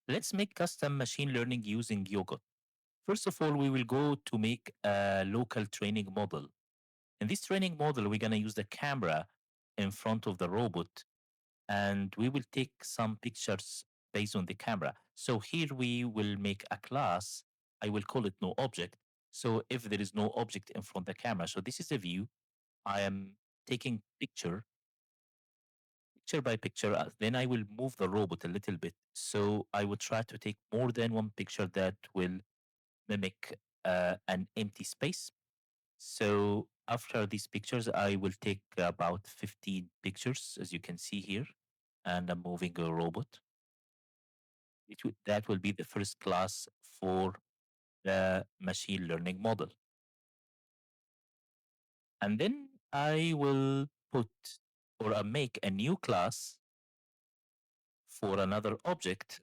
Let's make custom machine learning using Ugot. First of all, we will go to make a local training model. In this training model, we're going to use the camera in front of the robot and we will take some pictures based on the camera. So here we will make a class. I will call it no object. So if there is no object in front of the camera, so this is a view. I am taking picture by picture. Then I will move the robot a little bit. So I will try to take more than one picture that will mimic an empty space. So after these pictures, I will take about 15 pictures, as you can see here, and I'm moving a robot. That will be the first class for the machine learning model. And then I will put or make a new class for another object.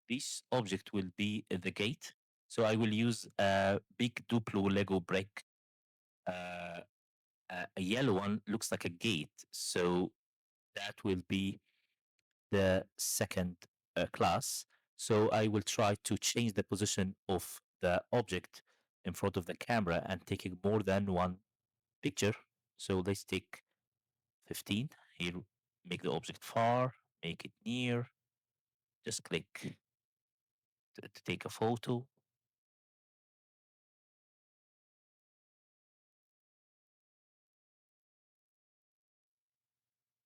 This object will be the gate. So I will use a big Duplo Lego brick. Uh, a yellow one looks like a gate. So that will be the second class. So I will try to change the position of the object in front of the camera and taking more than one picture. So let's take 15. Here, make the object far, make it near. Just click to take a photo.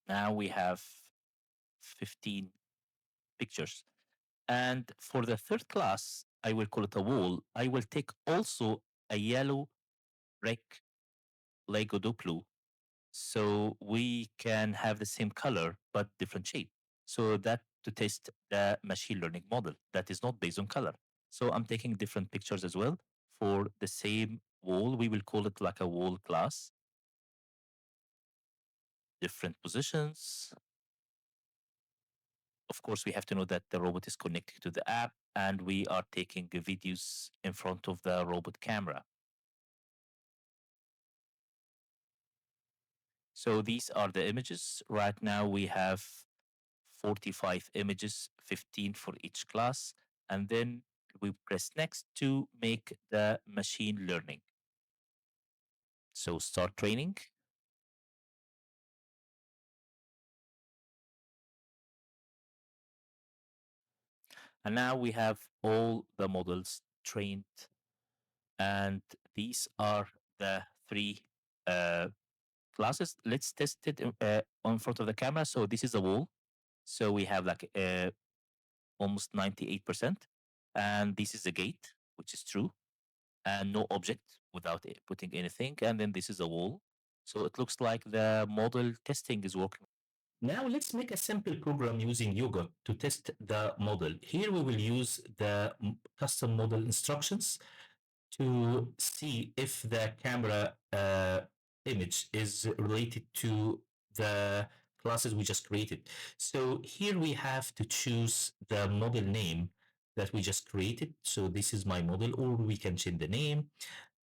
Now we have 15 pictures. And for the third class, I will call it a wall. I will take also a yellow brick Lego Duplo so we can have the same color but different shape. So that to test the machine learning model that is not based on color. So I'm taking different pictures as well for the same wall. We will call it like a wall class, different positions. Of course, we have to know that the robot is connected to the app and we are taking videos in front of the robot camera. So these are the images. Right now we have 45 images, 15 for each class. And then we press next to make the machine learning. So start training. And now we have all the models trained. And these are the three uh, classes. Let's test it on front of the camera. So this is a wall. So we have like almost 98%. And this is a gate, which is true. And no object without putting anything. And then this is a wall. So it looks like the model testing is working. Now let's make a simple program using Ugot to test the model. Here we will use the custom model instructions to see if the camera image is related to the classes we just created. So here we have to choose the model name that we just created. So this is my model, or we can change the name.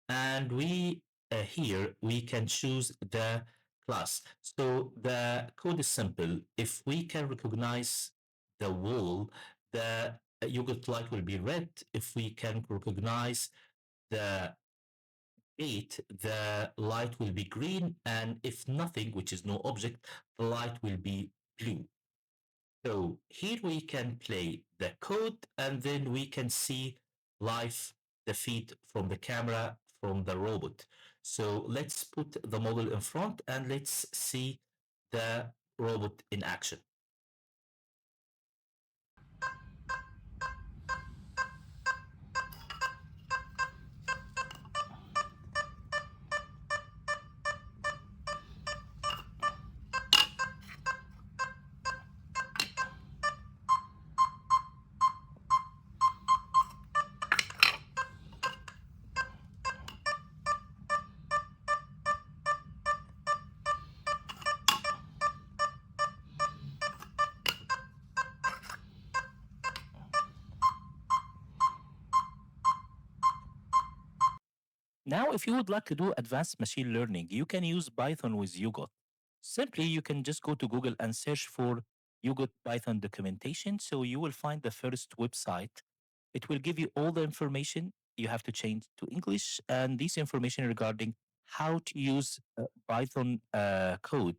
And we here we can choose the class. So the code is simple. If we can recognize the wall, the yogurt light will be red. If we can recognize the gate, the light will be green, and if nothing, which is no object, the light will be blue. So here we can play the code and then we can see live the feed from the camera from the robot. So let's put the model in front and let's see the robot in action. Now, if you would like to do advanced machine learning, you can use Python with Ugot. Simply, you can just go to Google and search for Ugot Python documentation. So you will find the first website. It will give you all the information. You have to change to English, and this information regarding how to use Python code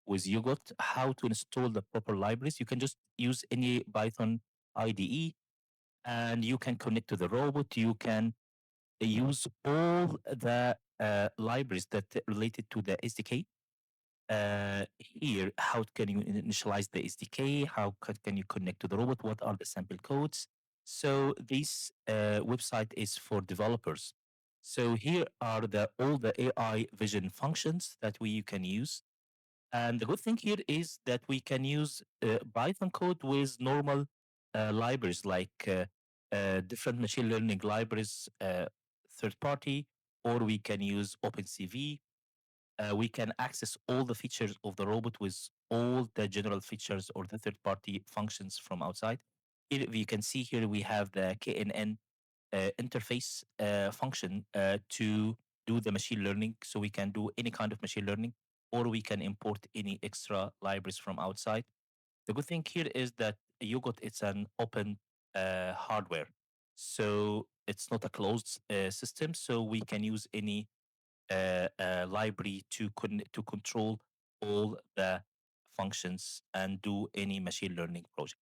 with Ugot, how to install the proper libraries. You can just use any Python IDE, and you can connect to the robot. You can use all the libraries that related to the SDK. Here, how can you initialize the SDK? How can you connect to the robot? What are the sample codes? So this website is for developers. So here are all the AI vision functions that we can use. And the good thing here is that we can use Python code with normal libraries like different machine learning libraries, third party, or we can use OpenCV. We can access all the features of the robot with all the general features or the third party functions from outside. Here you can see here we have the KNN interface function to do the machine learning. So we can do any kind of machine learning, or we can import any extra libraries from outside. The good thing here is that Ugot it's an open hardware, so it's not a closed system. So we can use any library to control all the functions and do any machine learning project.